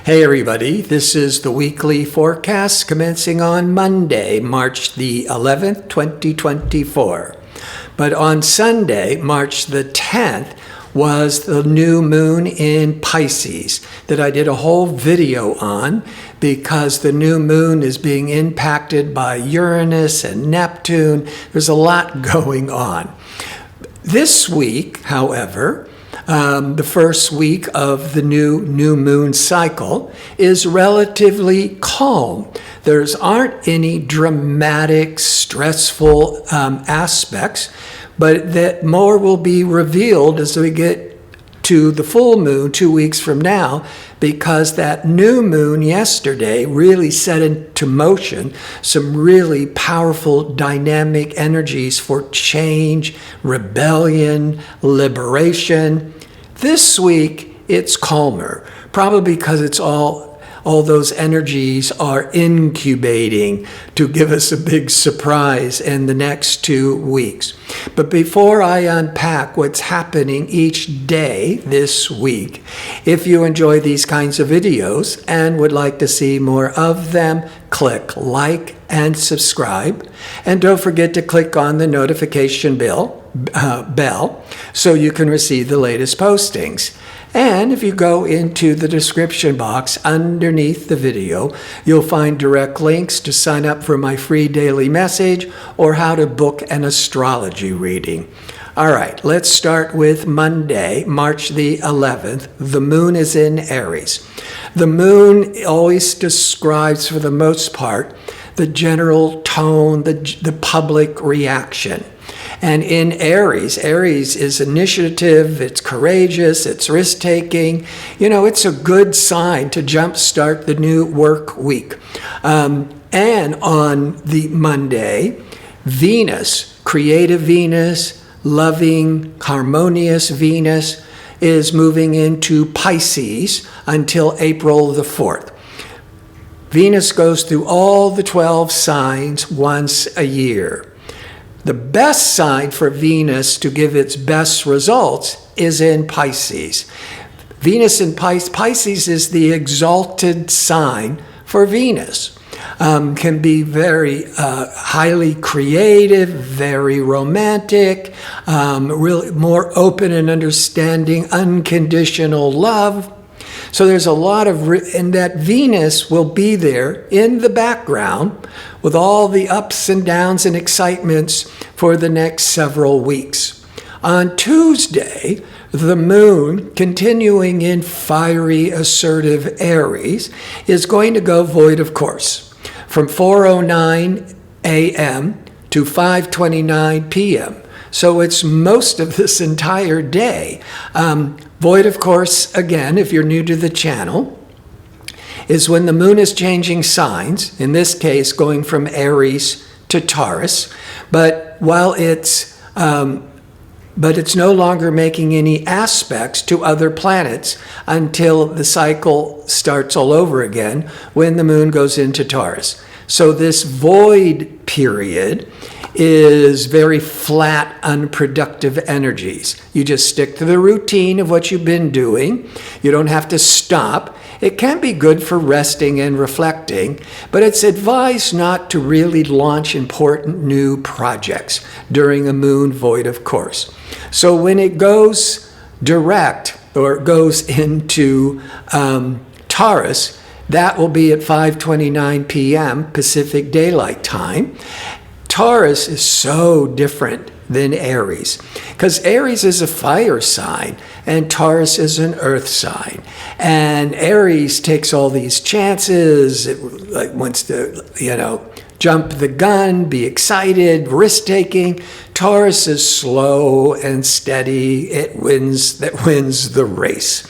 Hey everybody, this is the weekly forecast commencing on Monday, March the 11th, 2024. But on Sunday, March the 10th, was the new moon in Pisces that I did a whole video on because the new moon is being impacted by Uranus and Neptune. There's a lot going on. This week, however, the first week of the new moon cycle is relatively calm. There aren't any dramatic, stressful aspects, but that more will be revealed as we get to the full moon 2 weeks from now, because that new moon yesterday really set into motion some really powerful dynamic energies for change, rebellion, liberation. This week it's calmer, probably because it's all those energies are incubating to give us a big surprise in the next 2 weeks. But before I unpack what's happening each day this week, if you enjoy these kinds of videos and would like to see more of them, click like and subscribe. And don't forget to click on the notification bell so you can receive the latest postings. And if you go into the description box underneath the video, you'll find direct links to sign up for my free daily message or how to book an astrology reading. All right, let's start with Monday, March the 11th. The moon is in Aries. The moon always describes, for the most part, the general tone, the public reaction. And in Aries is initiative, it's courageous, it's risk-taking. You know, it's a good sign to jumpstart the new work week. And on the Monday, Venus, creative Venus, loving, harmonious Venus, is moving into Pisces until April the 4th. Venus goes through all the 12 signs once a year. The best sign for Venus to give its best results is in Pisces. Venus in Pisces is the exalted sign for Venus. Can be very highly creative, very romantic, really more open and understanding, unconditional love. So there's a lot of, and that Venus will be there in the background with all the ups and downs and excitements for the next several weeks. On Tuesday, the moon, continuing in fiery, assertive Aries, is going to go void of course from 4:09 a.m. to 5:29 p.m. So it's most of this entire day. Void of course, again, if you're new to the channel, is when the moon is changing signs, in this case going from Aries to Taurus, but it's no longer making any aspects to other planets until the cycle starts all over again when the moon goes into Taurus. So this void period is very flat, unproductive energies. You just stick to the routine of what you've been doing. You don't have to stop. It can be good for resting and reflecting, but it's advised not to really launch important new projects during a moon void of course. So when it goes direct or goes into Taurus, that will be at 5:29 p.m. Pacific Daylight Time. Taurus is so different than Aries, because Aries is a fire sign and Taurus is an earth sign. And Aries takes all these chances, it wants to, jump the gun, be excited, risk-taking. Taurus is slow and steady. It wins the race.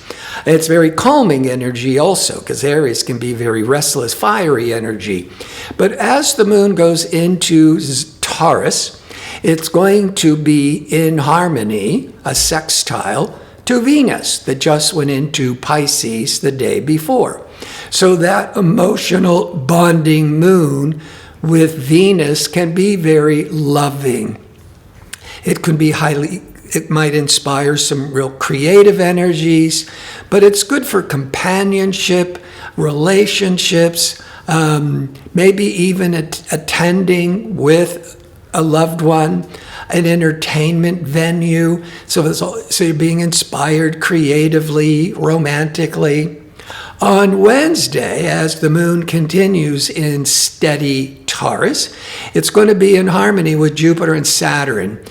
It's very calming energy also, because Aries can be very restless, fiery energy. But as the moon goes into Taurus, it's going to be in harmony, a sextile, to Venus that just went into Pisces the day before. So that emotional bonding moon with Venus can be very loving. It can be highly it might inspire some real creative energies, but it's good for companionship, relationships, maybe even attending with a loved one, an entertainment venue. So you're being inspired creatively, romantically. On Wednesday, as the moon continues in steady Taurus, it's going to be in harmony with Jupiter and Saturn.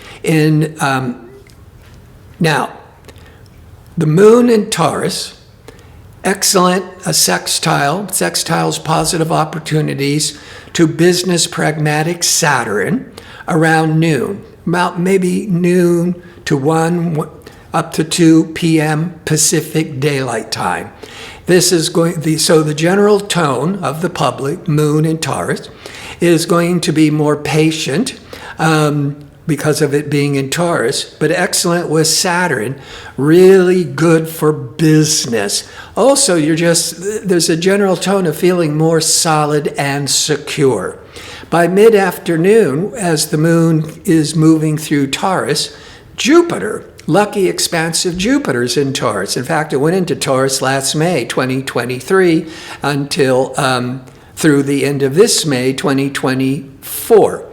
Now, the moon in Taurus, excellent, a sextile. Sextiles positive opportunities to business pragmatic Saturn around noon, about maybe noon to 1 up to 2 p.m. Pacific Daylight Time. This is so the general tone of the public, moon in Taurus, is going to be more patient because of it being in Taurus, but excellent with Saturn, really good for business. Also, there's a general tone of feeling more solid and secure. By mid-afternoon, as the moon is moving through Taurus, Jupiter, lucky expansive Jupiter's in Taurus. In fact, it went into Taurus last May 2023 until through the end of this May 2024.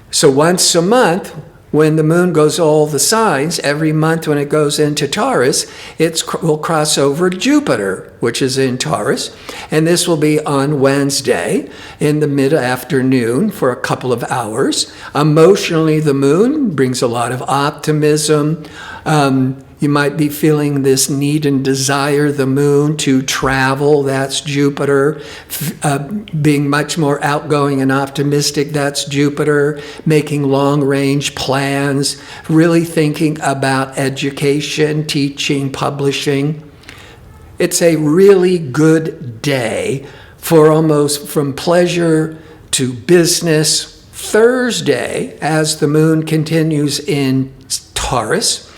So once a month, when the moon goes all the signs, every month when it goes into Taurus, it will cross over Jupiter, which is in Taurus. And this will be on Wednesday in the mid-afternoon for a couple of hours. Emotionally, the moon brings a lot of optimism. You might be feeling this need and desire, the moon, to travel. That's Jupiter. Being much more outgoing and optimistic. That's Jupiter. Making long-range plans. Really thinking about education, teaching, publishing. It's a really good day for almost from pleasure to business. Thursday, as the moon continues in Taurus,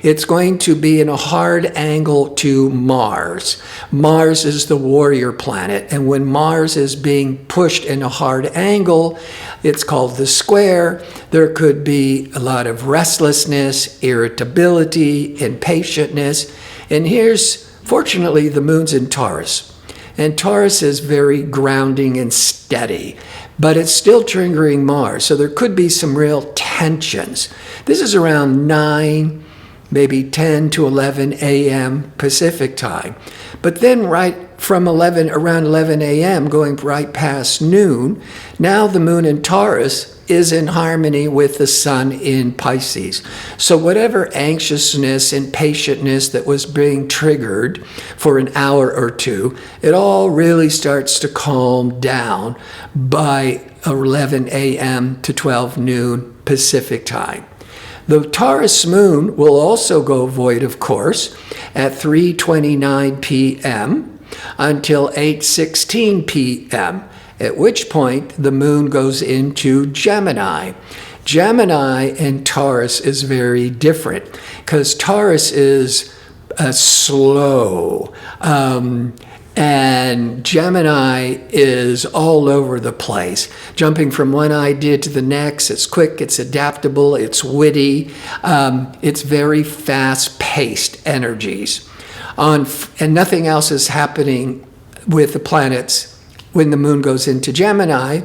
it's going to be in a hard angle to Mars. Mars is the warrior planet, and when Mars is being pushed in a hard angle, it's called the square. There could be a lot of restlessness, irritability, impatientness. And fortunately, the moon's in Taurus. And Taurus is very grounding and steady, but it's still triggering Mars. So there could be some real tensions. This is around 9, maybe 10 to 11 a.m. Pacific time. But then right from around 11 a.m., going right past noon, now the moon in Taurus is in harmony with the sun in Pisces. So whatever anxiousness, impatientness that was being triggered for an hour or two, it all really starts to calm down by 11 a.m. to 12 noon Pacific time. The Taurus moon will also go void, of course, at 3:29 p.m. until 8:16 p.m., at which point the moon goes into Gemini. Gemini and Taurus is very different because Taurus is slow, and Gemini is all over the place, jumping from one idea to the next. It's quick, it's adaptable, it's witty, it's very fast-paced energies. And nothing else is happening with the planets when the moon goes into Gemini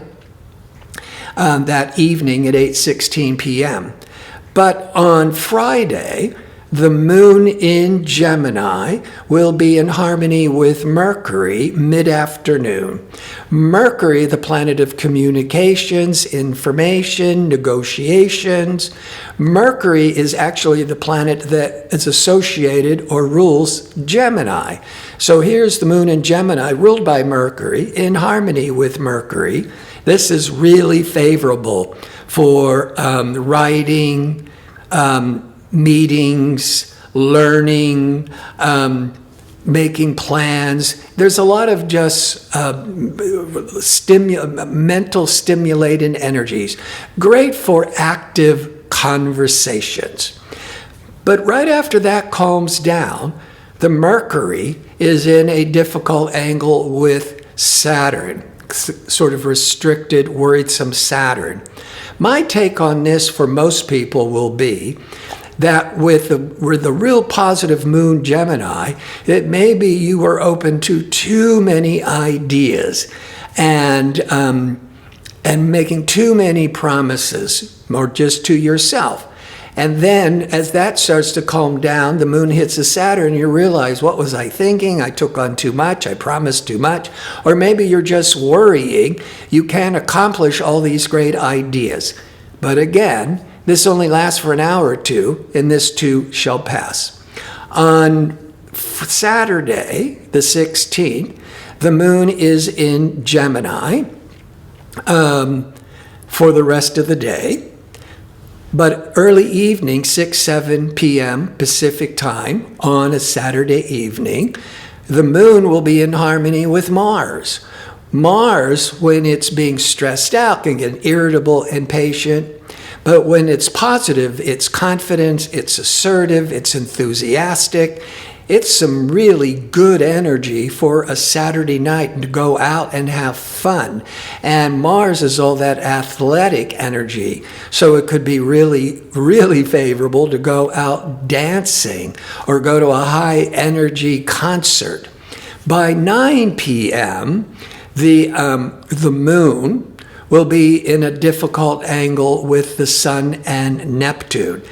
that evening at 8:16 p.m. But on Friday, the moon in Gemini will be in harmony with Mercury mid-afternoon. Mercury, the planet of communications, information, negotiations. Mercury is actually the planet that is associated or rules Gemini. So here's the moon in Gemini, ruled by Mercury, in harmony with Mercury. This is really favorable for writing, meetings, learning, making plans. There's a lot of just mental stimulating energies. Great for active conversations. But right after that calms down, the Mercury is in a difficult angle with Saturn, sort of restricted, worrisome Saturn. My take on this for most people will be that with the real positive moon Gemini, that maybe you were open to too many ideas and making too many promises, or just to yourself. And then as that starts to calm down, the moon hits a Saturn, you realize, what was I thinking? I took on too much, I promised too much. Or maybe you're just worrying you can't accomplish all these great ideas. But again, this only lasts for an hour or two, and this too shall pass. On Saturday, the 16th, the moon is in Gemini for the rest of the day. But early evening, 6-7 p.m. Pacific time on a Saturday evening, the moon will be in harmony with Mars. Mars, when it's being stressed out, can get irritable, impatient. But when it's positive, it's confident, it's assertive, it's enthusiastic. It's some really good energy for a Saturday night to go out and have fun. And Mars is all that athletic energy. So it could be really, really favorable to go out dancing or go to a high energy concert. By 9 p.m., the moon will be in a difficult angle with the Sun and Neptune.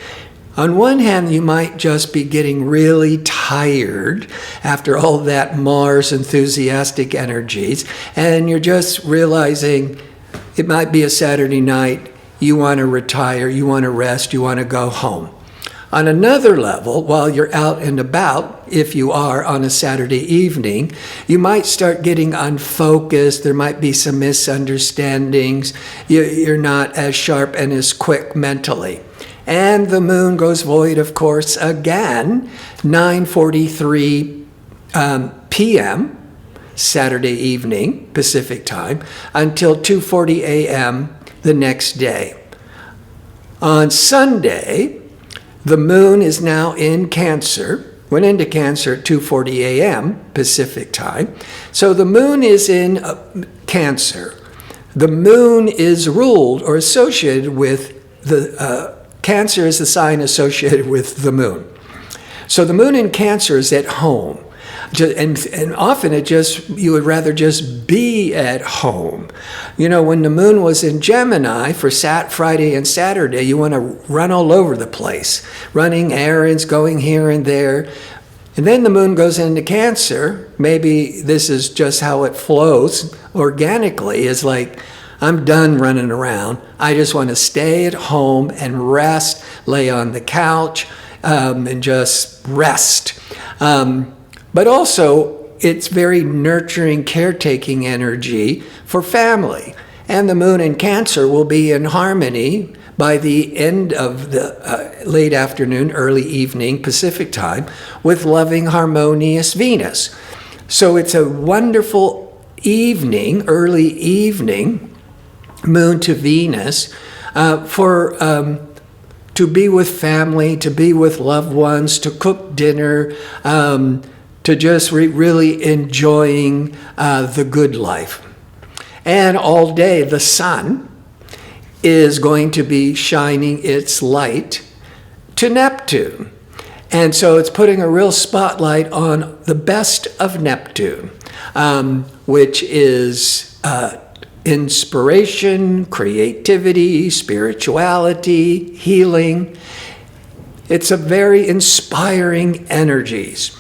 On one hand, you might just be getting really tired after all that Mars enthusiastic energies, and you're just realizing it might be a Saturday night, you want to retire, you want to rest, you want to go home. On another level, while you're out and about, if you are on a Saturday evening, you might start getting unfocused. There might be some misunderstandings. You're not as sharp and as quick mentally. And the moon goes void, of course, again, 9:43 p.m. Saturday evening, Pacific time, until 2:40 a.m. the next day. On Sunday, the moon is now in Cancer, went into Cancer at 2:40 a.m. Pacific time. So the moon is in Cancer. The moon is ruled or associated with Cancer is the sign associated with the moon. So the moon in Cancer is at home. And often you would rather just be at home. You know, when the moon was in Gemini for Friday and Saturday, you want to run all over the place, running errands, going here and there. And then the moon goes into Cancer. Maybe this is just how it flows organically, is like, I'm done running around. I just want to stay at home and rest, lay on the couch, and just rest. But also, it's very nurturing, caretaking energy for family. And the moon in Cancer will be in harmony by the end of the late afternoon, early evening, Pacific time, with loving, harmonious Venus. So it's a wonderful evening, early evening, moon to Venus, to be with family, to be with loved ones, to cook dinner, to just really enjoying the good life. And all day, the sun is going to be shining its light to Neptune. And so it's putting a real spotlight on the best of Neptune, which is inspiration, creativity, spirituality, healing. It's a very inspiring energies.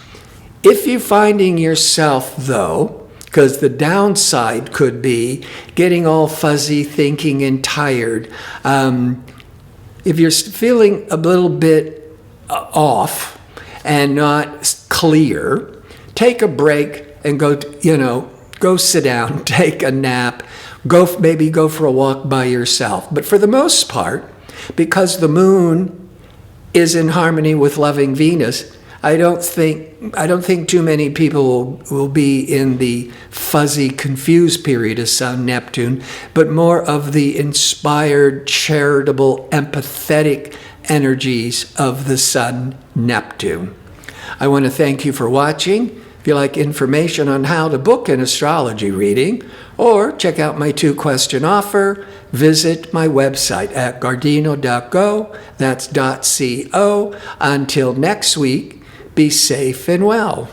If you're finding yourself, though, because the downside could be getting all fuzzy, thinking, and tired, if you're feeling a little bit off and not clear, take a break and go sit down, take a nap, maybe go for a walk by yourself. But for the most part, because the moon is in harmony with loving Venus, I don't think too many people will be in the fuzzy, confused period of Sun Neptune, but more of the inspired, charitable, empathetic energies of the Sun Neptune. I want to thank you for watching. If If you like information on how to book an astrology reading or check out my 2-question offer, visit my website at gardino.go. That's .co. Until next week, be safe and well.